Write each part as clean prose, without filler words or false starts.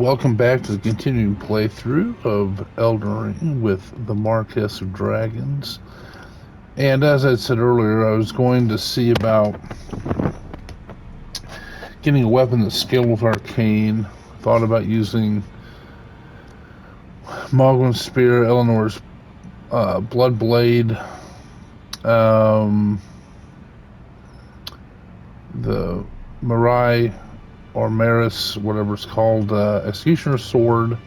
Welcome back to the continuing playthrough of Elden Ring with the Marquess of Dragons. And as I said earlier, I was going to see about getting a weapon that's scaled with Arcane. Thought about using Mogwin's Spear, Eleanor's Blood Blade, the Marai or Maris, whatever it's called, Executioner's Sword,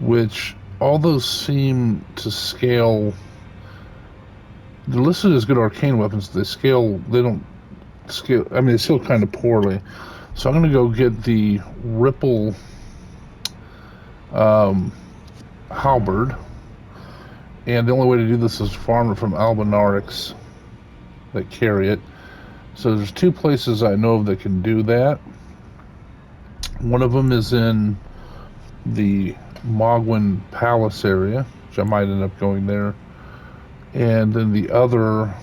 which all those seem to scale. They're listed as good arcane weapons. They don't scale. I mean, they scale kind of poorly. So I'm going to go get the Ripple Halberd. And the only way to do this is farm it from Albinarix that carry it. So there's two places I know of that can do that. One of them is in the Mogwin Palace area, which I might end up going there. And then the other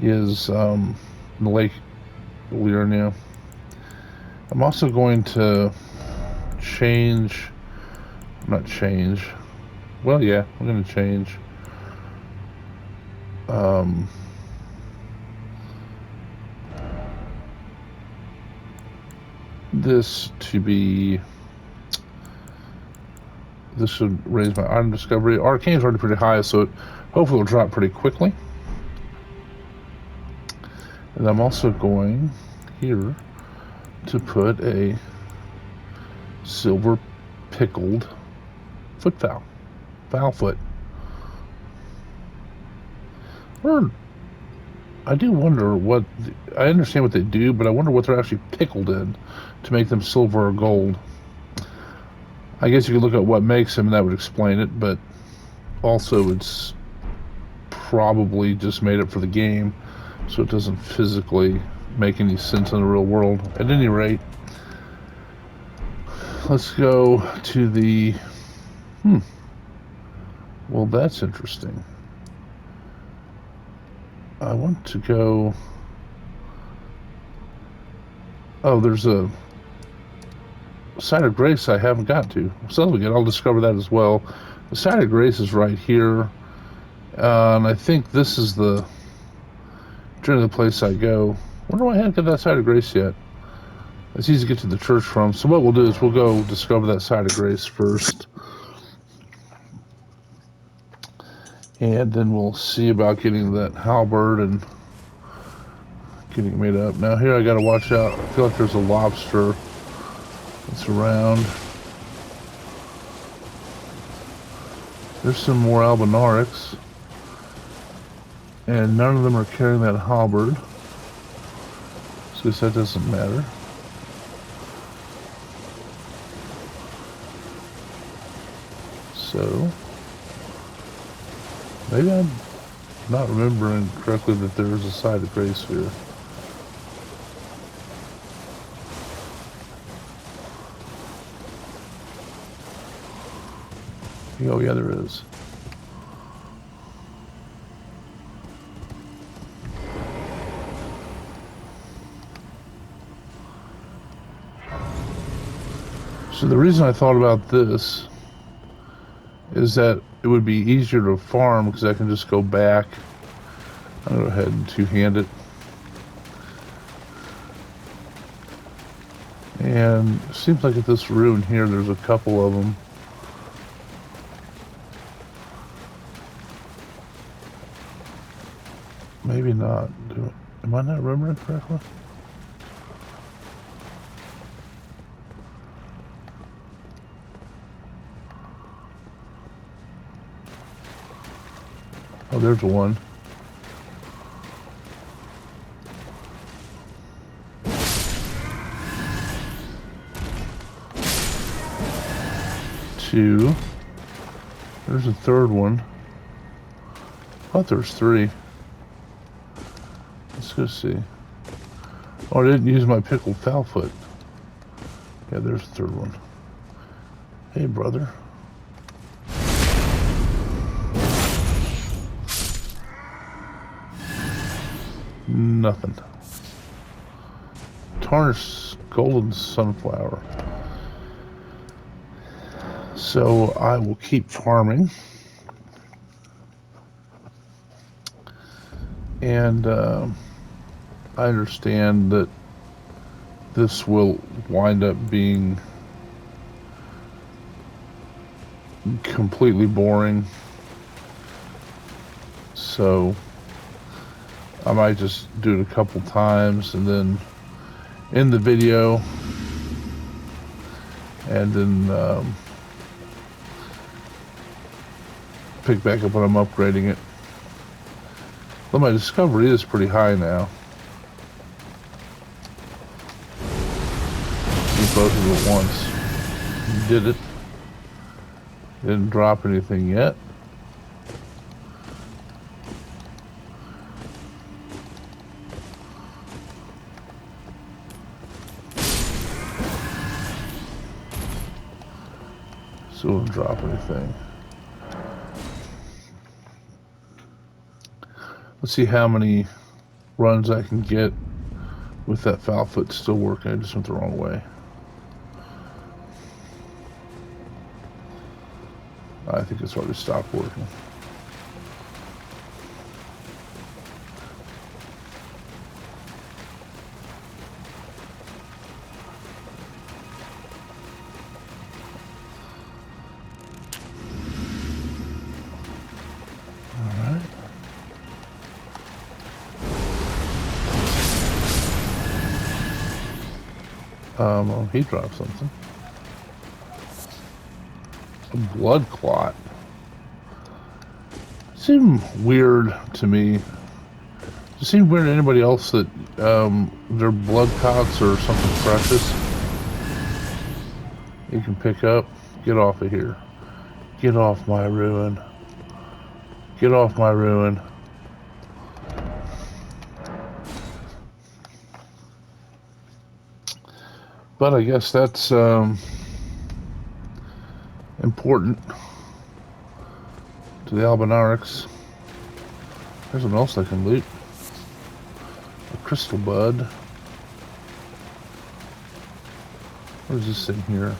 is in the Lake Liurnia. I'm also going to change. I'm going to change. This to be. This should raise my item discovery. Arcane's already pretty high, so it hopefully will drop pretty quickly. And I'm also going here to put a silver pickled foot fowl. Fowl foot. I do wonder what... I understand what they do, but I wonder what they're actually pickled in to make them silver or gold. I guess you could look at what makes them and that would explain it, but also it's probably just made up for the game, so it doesn't physically make any sense in the real world. At any rate, let's go to the... Well, that's interesting. I want to go... Oh, there's a Site of Grace I haven't got to. So again, I'll discover that as well. The Site of Grace is right here. And I think this is the generally the place I go. Wonder why I haven't got that Site of Grace yet. It's easy to get to the church from. So what we'll do is we'll go discover that Site of Grace first. And then we'll see about getting that halberd and getting it made up. Now here I gotta watch out. I feel like there's a lobster that's around. There's some more Albinarix. And none of them are carrying that halberd. So that doesn't matter. So maybe I'm not remembering correctly that there is a Site of Grace here. Oh yeah, there is. So the reason I thought about this is that it would be easier to farm because I can just go back. I'll go ahead and two-hand it. And it seems like at this ruin here, there's a couple of them. Maybe not. Am I not remembering correctly? Oh, there's one. Two. There's a third one. I thought there was three. Let's go see. Oh, I didn't use my pickled fowl foot. Yeah, there's the third one. Hey, brother. Nothing. Tarnished golden sunflower. So I will keep farming. And I understand that this will wind up being completely boring. So I might just do it a couple times and then end the video and then pick back up when I'm upgrading it. But my discovery is pretty high now. Do both of them at once. Did it. Didn't drop anything yet. So didn't drop anything. Let's see how many runs I can get with that foul foot still working. I just went the wrong way. I think it's already stopped working. He dropped something. A blood clot. Seemed weird to me. Does it seem weird to anybody else that their blood clots are something precious you can pick up? Get off of here. Get off my ruin. Get off my ruin. But I guess that's important to the Albinarix. There's something else I can loot. A crystal bud. What is this thing here?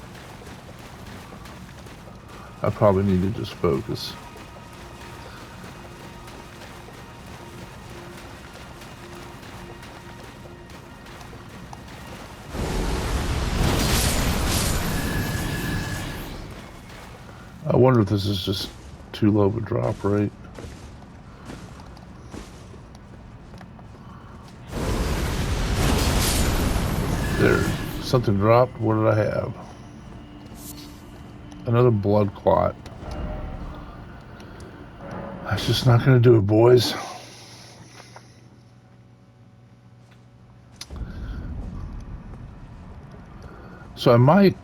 I probably need to just focus. I wonder if this is just too low of a drop rate. There, something dropped. What did I have? Another blood clot. That's just not going to do it, boys. So I might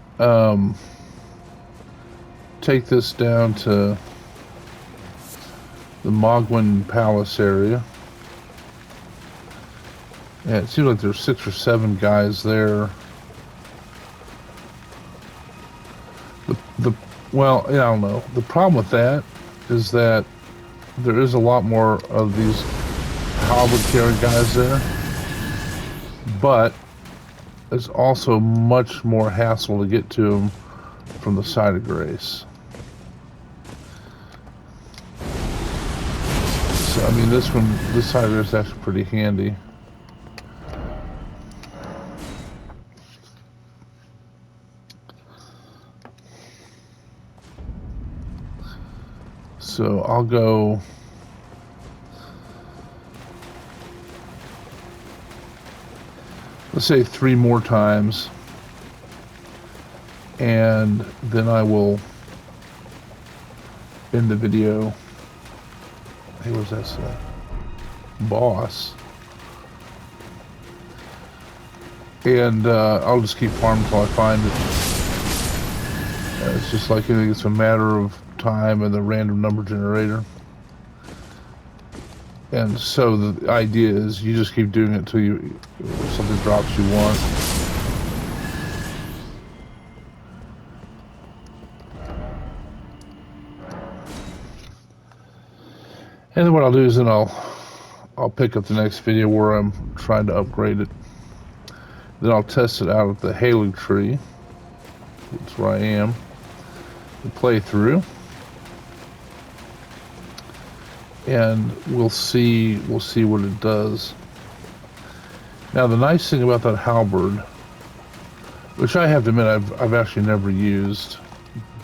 take this down to the Mogwin Palace area. Yeah, it seems like there's 6 or 7 guys there. Well, yeah, I don't know. The problem with that is that there is a lot more of these Halberd carry guys there, but there's also much more hassle to get to them from the side of Grace. So, I mean, this side of Grace is actually pretty handy. So I'll go let's say 3 more times, and then I will end the video. Hey, what's that say? Boss. And I'll just keep farming until I find it. It's just like anything, it's a matter of time and the random number generator. And so the idea is you just keep doing it until something drops you want. And then what I'll do is then I'll pick up the next video where I'm trying to upgrade it. Then I'll test it out at the Haley tree. That's where I am. the playthrough, and we'll see what it does. Now, the nice thing about that halberd, which I have to admit I've actually never used,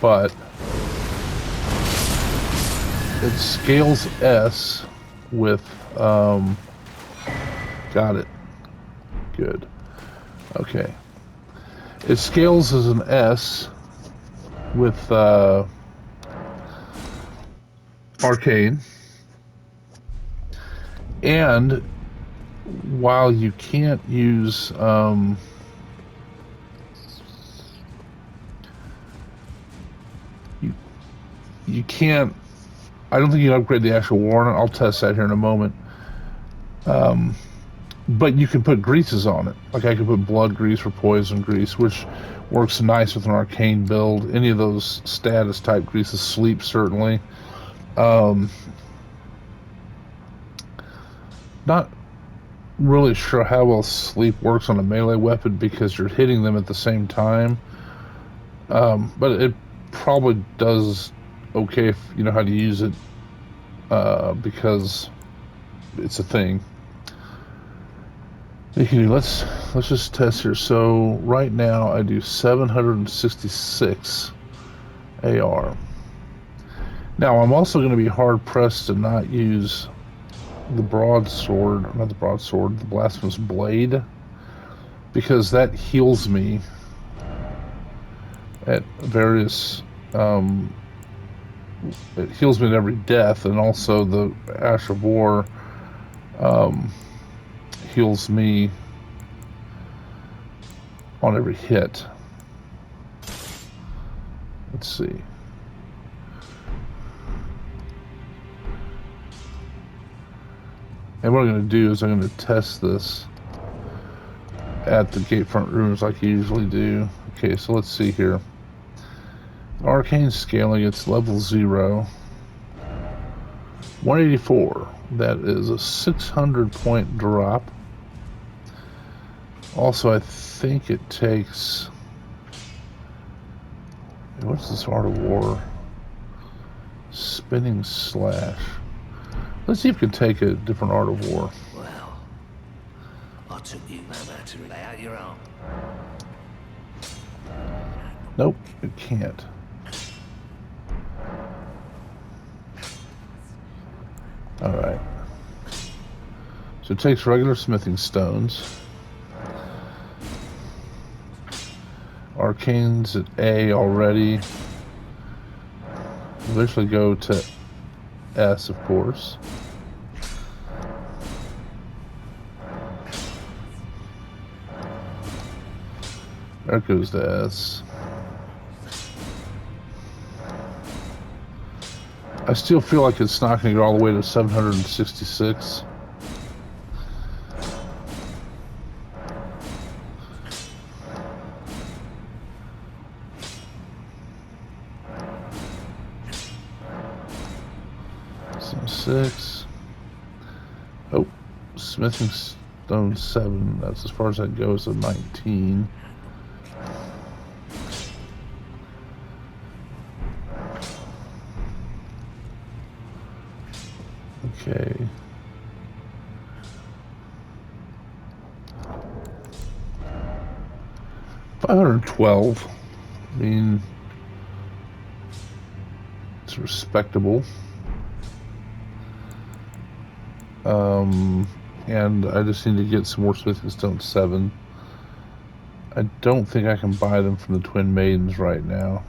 but it scales S with got it. Good. Okay. It scales as an S with arcane, and while you can't use you can't, I don't think you can upgrade the actual warrant. I'll test that here in a moment. But you can put greases on it. Like I could put blood grease or poison grease, which works nice with an arcane build. Any of those status type greases, sleep certainly. Not really sure how well sleep works on a melee weapon because you're hitting them at the same time. But it probably does okay if you know how to use it, because it's a thing. Let's just test here. So right now I do 766 AR. Now I'm also going to be hard pressed to not use the broadsword, not the broadsword, the blasphemous blade, because that heals me at various it heals me at every death, and also the Ash of War heals me on every hit. Let's see. And what I'm going to do is I'm going to test this at the gatefront rooms like I usually do. Okay, so let's see here. Arcane scaling, it's level 0. 184. That is a 600 point drop. Also, I think it takes... What's this Art of War? Spinning Slash. Let's see if we can take a different Art of War. Well, I took you mama to lay out your arm. Nope, it can't. Alright. So it takes regular smithing stones. Arcane's at A already. Eventually go to S, of course. There goes to S. I still feel like it's not going to go all the way to 766. Some 6. Oh, smithing stone 7. That's as far as that goes to 19. Okay. $512. I mean, it's respectable. And I just need to get some more smithing stone 7. I don't think I can buy them from the Twin Maidens right now.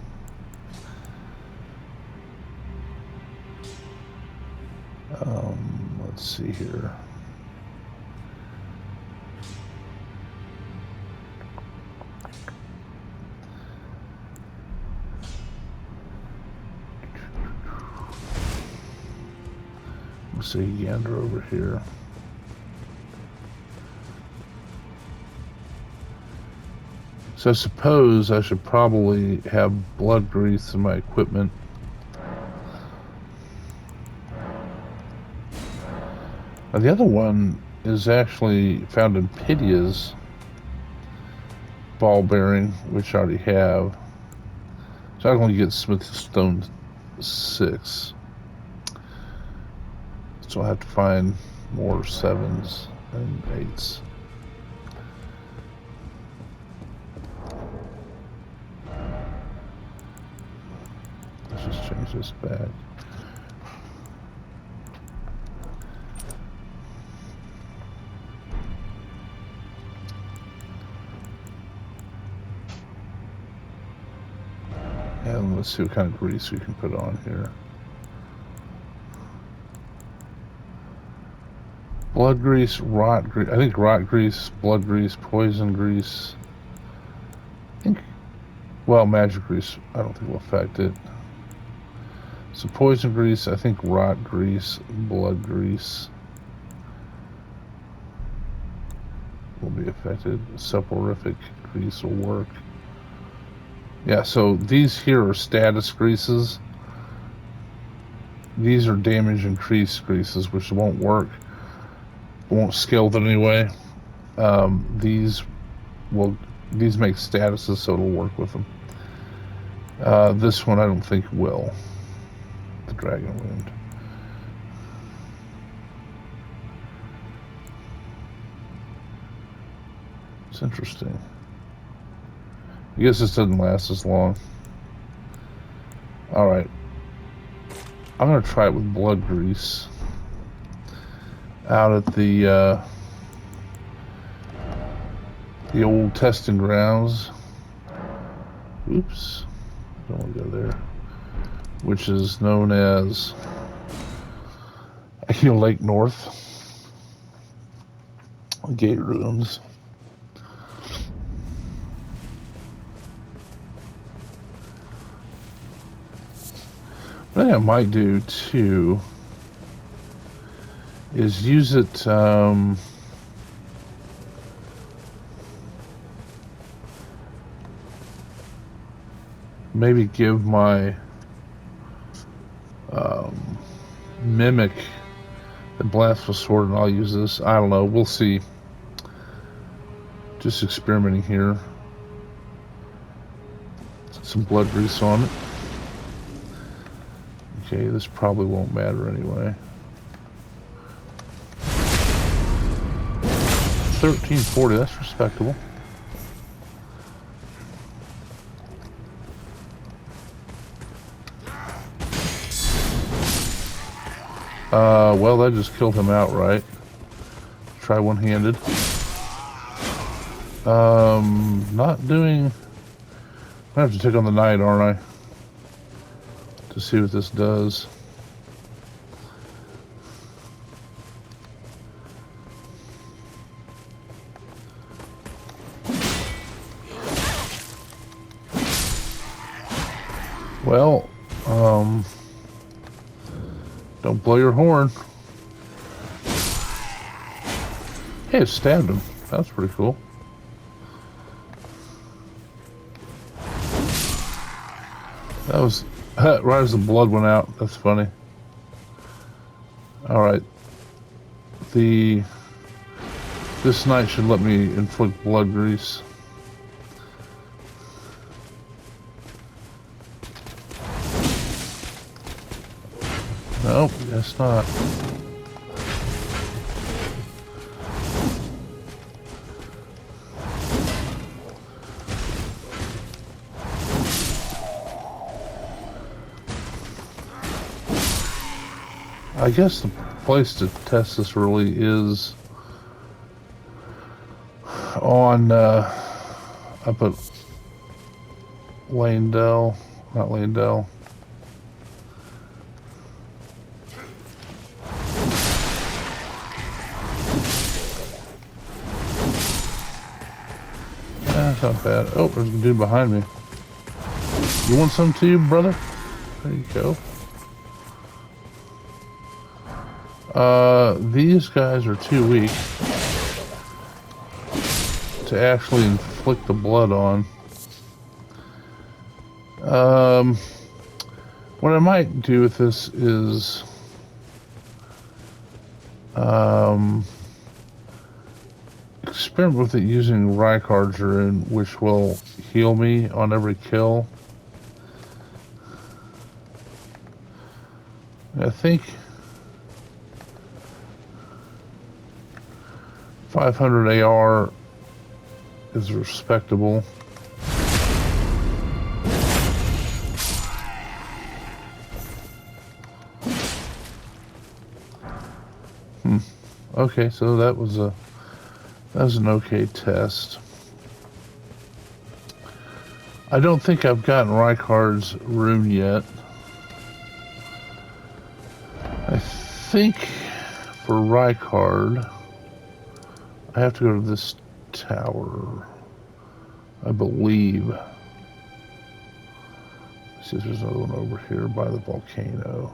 Let's see here. Let's see, Yander over here. So I suppose I should probably have blood grease in my equipment. Now the other one is actually found in Pydia's ball bearing, which I already have. So I can only get Smith Stone 6. So I have to find more 7s and 8s. Let's just change this back. And let's see what kind of grease we can put on here. Blood grease, rot grease. I think rot grease, blood grease, poison grease. I think, well, magic grease, I don't think will affect it. So poison grease, I think rot grease, blood grease will be affected. Soporific grease will work. Yeah, so these here are status greases. These are damage increase greases, which won't work. Won't scale it anyway. These make statuses, so it'll work with them. This one I don't think will. The dragon wound. It's interesting. I guess this doesn't last as long. Alright. I'm going to try it with blood grease. Out at the old testing grounds. Oops. Don't want to go there. Which is known as Lake North. Gate Ruins. What I might do too is use it maybe give my mimic the blasphemous sword, and I'll use this. I don't know, we'll see. Just experimenting here. Some blood grease on it. Okay, this probably won't matter anyway. 1340, that's respectable. Well, that just killed him outright. Try one-handed. Not doing... I have to take on the knight, aren't I? To see what this does. Well, don't blow your horn. Hey, it stabbed him. That's pretty cool. That was right as the blood went out. That's funny. Alright. This knight should let me inflict blood grease. Nope, guess not. I guess the place to test this really is on up at Lanedell, not Lanedell. That's not bad. Oh, there's a dude behind me. You want some too, brother? There you go. These guys are too weak to actually inflict the blood on. What I might do with this is experiment with it using Rykardger, which will heal me on every kill. I think 500 AR is respectable. Okay, so that was an okay test. I don't think I've gotten Rykard's rune yet. I think for Rykard, I have to go to this tower, I believe. Let's see if there's another one over here by the volcano.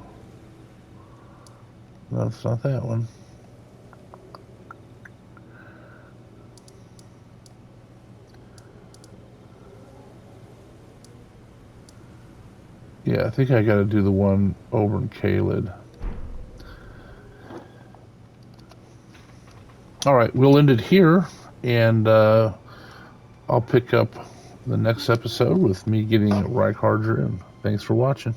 No, it's not that one. Yeah, I think I gotta do the one over in Kaled. Alright, we'll end it here, and I'll pick up the next episode with me getting Rykard's rune. Thanks for watching.